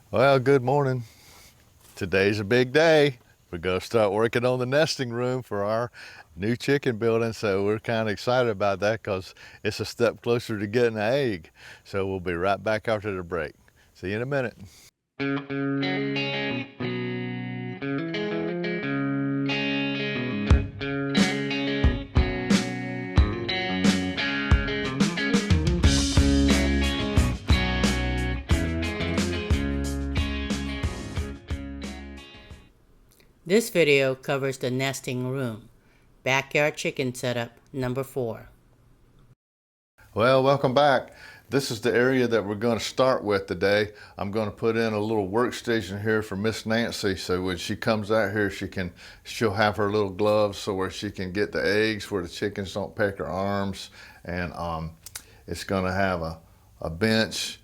Well, good morning. Today's a big day. We're going to start working on the nesting room for our new chicken building. So we're kind of excited about that because it's a step closer to getting an egg. So we'll be right back after the break. See you in a minute. This video covers the nesting room, backyard chicken setup number 4. Well, welcome back. This is the area that we're going to start with today. I'm going to put in a little workstation here for Miss Nancy, so when she comes out here, she'll have her little gloves so where she can get the eggs where the chickens don't peck her arms, and it's going to have a bench,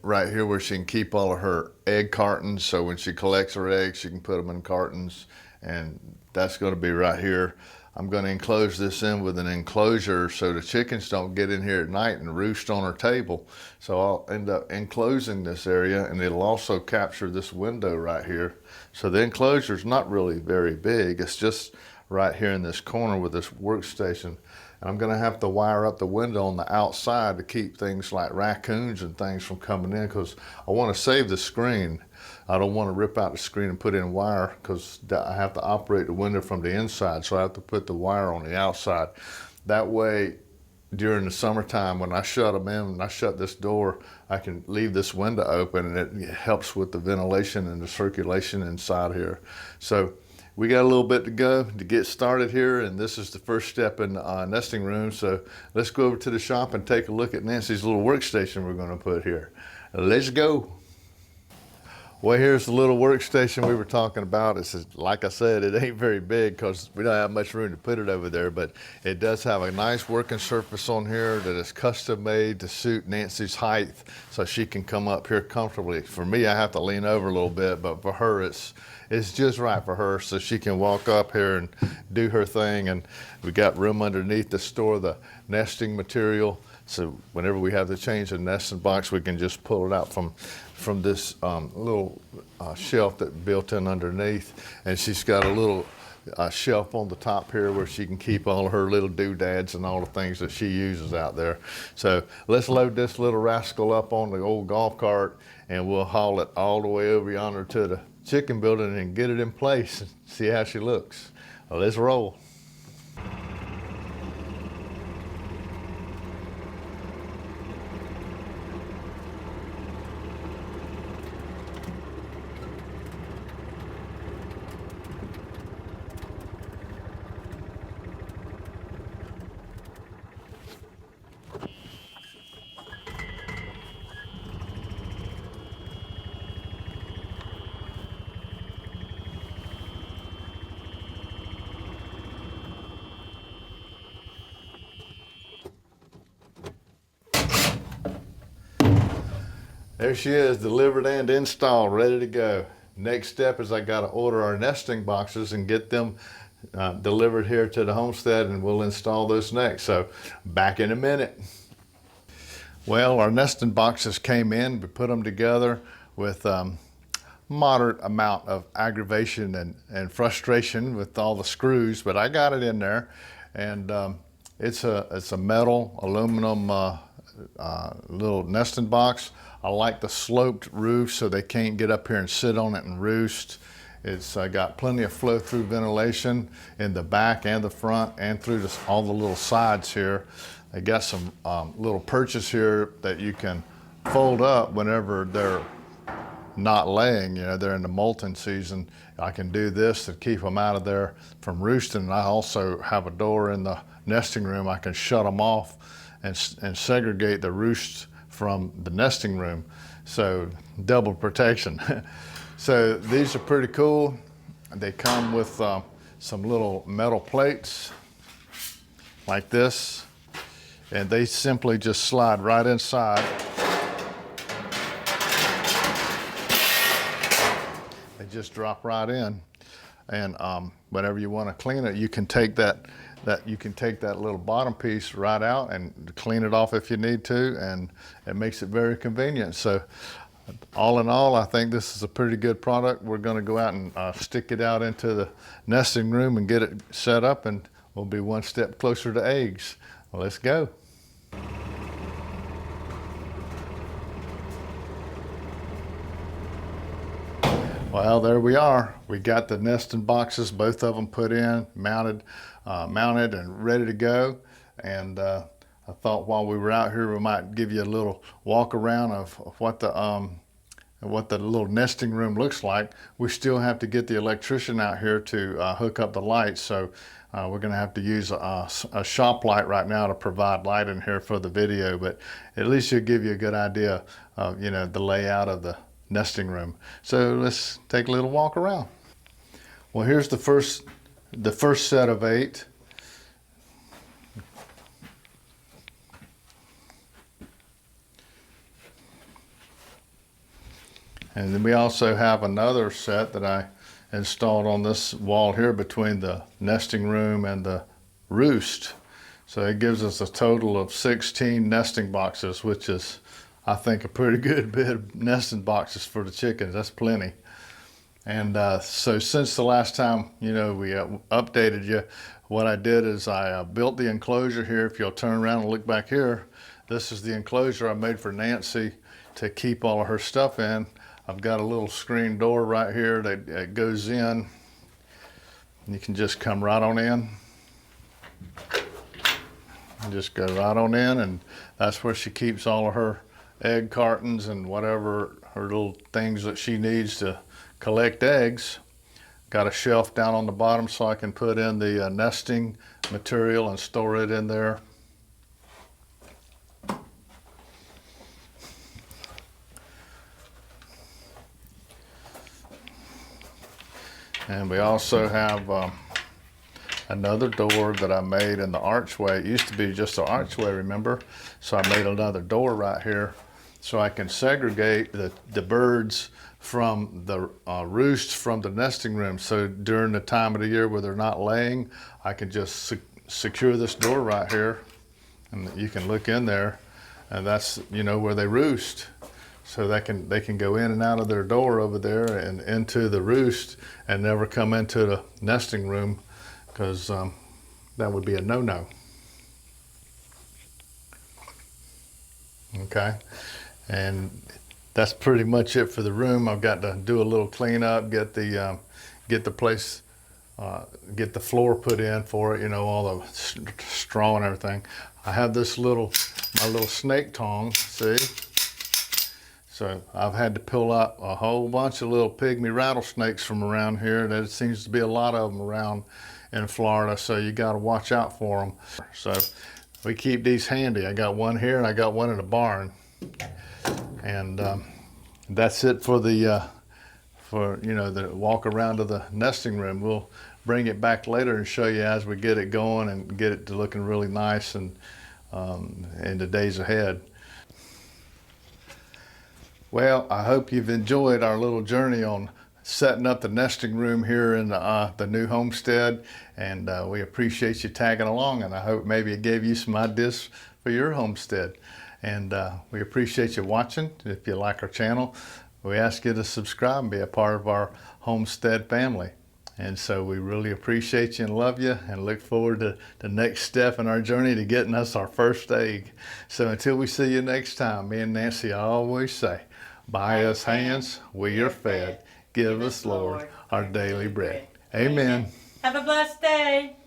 right here where she can keep all of her egg cartons. So when she collects her eggs, she can put them in cartons, and that's going to be right here. I'm going to enclose this in with an enclosure so the chickens don't get in here at night and roost on her table. So I'll end up enclosing this area, and it'll also capture this window right here. So the enclosure is not really very big. It's just right here in this corner with this workstation. And I'm going to have to wire up the window on the outside to keep things like raccoons and things from coming in, because I want to save the screen. I don't want to rip out the screen and put in wire, because I have to operate the window from the inside, so I have to put the wire on the outside. That way, during the summertime, when I shut them in, when I shut this door, I can leave this window open, and it helps with the ventilation and the circulation inside here. So we got a little bit to go to get started here, and this is the first step in the nesting room. So let's go over to the shop and take a look at Nancy's little workstation we're going to put here. Let's go. Well, here's the little workstation we were talking about. It's like I said, it ain't very big because we don't have much room to put it over there, but it does have a nice working surface on here that is custom made to suit Nancy's height, so she can come up here comfortably. For me, I have to lean over a little bit, but for her, it's just right for her, so she can walk up here and do her thing. And we got room underneath to store the nesting material. So whenever we have to change the nesting box, we can just pull it out from this little shelf that built in underneath. And she's got a little shelf on the top here where she can keep all of her little doodads and all the things that she uses out there. So let's load this little rascal up on the old golf cart, and we'll haul it all the way over yonder to the chicken building and get it in place and see how she looks. Well, let's roll. There she is, delivered and installed, ready to go. Next step is I got to order our nesting boxes and get them delivered here to the homestead, and we'll install those next. So back in a minute. Well, our nesting boxes came in. We put them together with moderate amount of aggravation and frustration with all the screws, but I got it in there. And it's a metal aluminum little nesting box. I like the sloped roof so they can't get up here and sit on it and roost. It's got plenty of flow-through ventilation in the back and the front and through all the little sides here. They got some little perches here that you can fold up whenever they're not laying. They're in the molting season. I can do this to keep them out of there from roosting. And I also have a door in the nesting room. I can shut them off and segregate the roosts from the nesting room. So double protection. So these are pretty cool. They come with some little metal plates like this, and they simply just slide right inside. They just drop right in, and whenever you want to clean it, you can take that little bottom piece right out and clean it off if you need to, and it makes it very convenient. So all in all, I think this is a pretty good product. We're going to go out and stick it out into the nesting room and get it set up, and we'll be one step closer to eggs. Well, let's go. Well, there we are. We got the nesting boxes, both of them put in, mounted and ready to go. And I thought while we were out here, we might give you a little walk around of what the little nesting room looks like. We still have to get the electrician out here to hook up the lights. So we're gonna have to use a shop light right now to provide light in here for the video, but at least it'll give you a good idea of, the layout of the nesting room. So let's take a little walk around. Well, here's the first set of 8. And then we also have another set that I installed on this wall here between the nesting room and the roost. So it gives us a total of 16 nesting boxes, which is, I think, a pretty good bit of nesting boxes for the chickens. That's plenty. And so since the last time, we updated you, what I did is I built the enclosure here. If you'll turn around and look back here, this is the enclosure I made for Nancy to keep all of her stuff in. I've got a little screen door right here that goes in. You can just come right on in. And just go right on in, and that's where she keeps all of her egg cartons and whatever her little things that she needs to collect eggs. Got a shelf down on the bottom so I can put in the nesting material and store it in there. And we also have another door that I made in the archway. It used to be just an archway, remember? So I made another door right here so I can segregate the birds from the roosts from the nesting room. So during the time of the year where they're not laying, I can just secure this door right here, and you can look in there, and that's where they roost. So they can go in and out of their door over there and into the roost and never come into the nesting room, because that would be a no-no. Okay, and that's pretty much it for the room. I've got to do a little cleanup, get the place, get the floor put in for it. All the straw and everything. I have this my little snake tong. See. So I've had to pull out a whole bunch of little pygmy rattlesnakes from around here. There seems to be a lot of them around in Florida, so you got to watch out for them. So we keep these handy. I got one here and I got one in the barn. And that's it for the walk around to the nesting room. We'll bring it back later and show you as we get it going and get it to looking really nice and in the days ahead. Well, I hope you've enjoyed our little journey on setting up the nesting room here in the new homestead, and we appreciate you tagging along, and I hope maybe it gave you some ideas for your homestead. And we appreciate you watching. If you like our channel, we ask you to subscribe and be a part of our homestead family. And so we really appreciate you and love you, and look forward to the next step in our journey to getting us our first egg. So until we see you next time, me and Nancy always say, by us hands we are fed. Give us, Lord, our daily bread. Amen. Have a blessed day.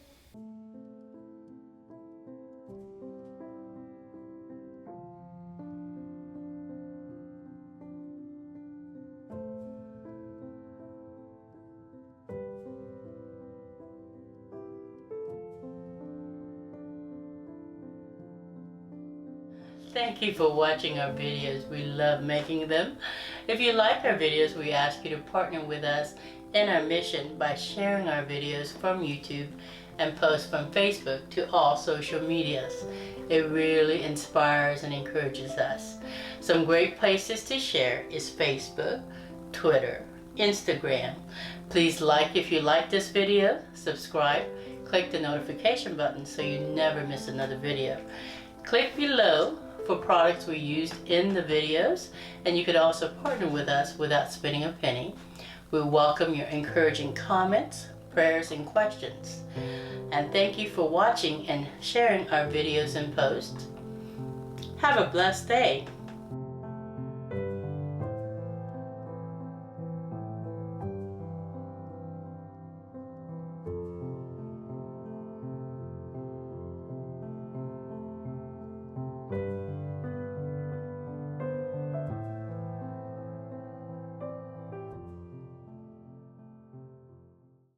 Thank you for watching our videos. We love making them. If you like our videos, we ask you to partner with us in our mission by sharing our videos from YouTube and post from Facebook to all social medias. It really inspires and encourages us. Some great places to share is Facebook, Twitter, Instagram. Please like if you like this video, subscribe, click the notification button so you never miss another video. Click below for products we used in the videos, and you could also partner with us without spending a penny. We welcome your encouraging comments, prayers, and questions. And thank you for watching and sharing our videos and posts. Have a blessed day.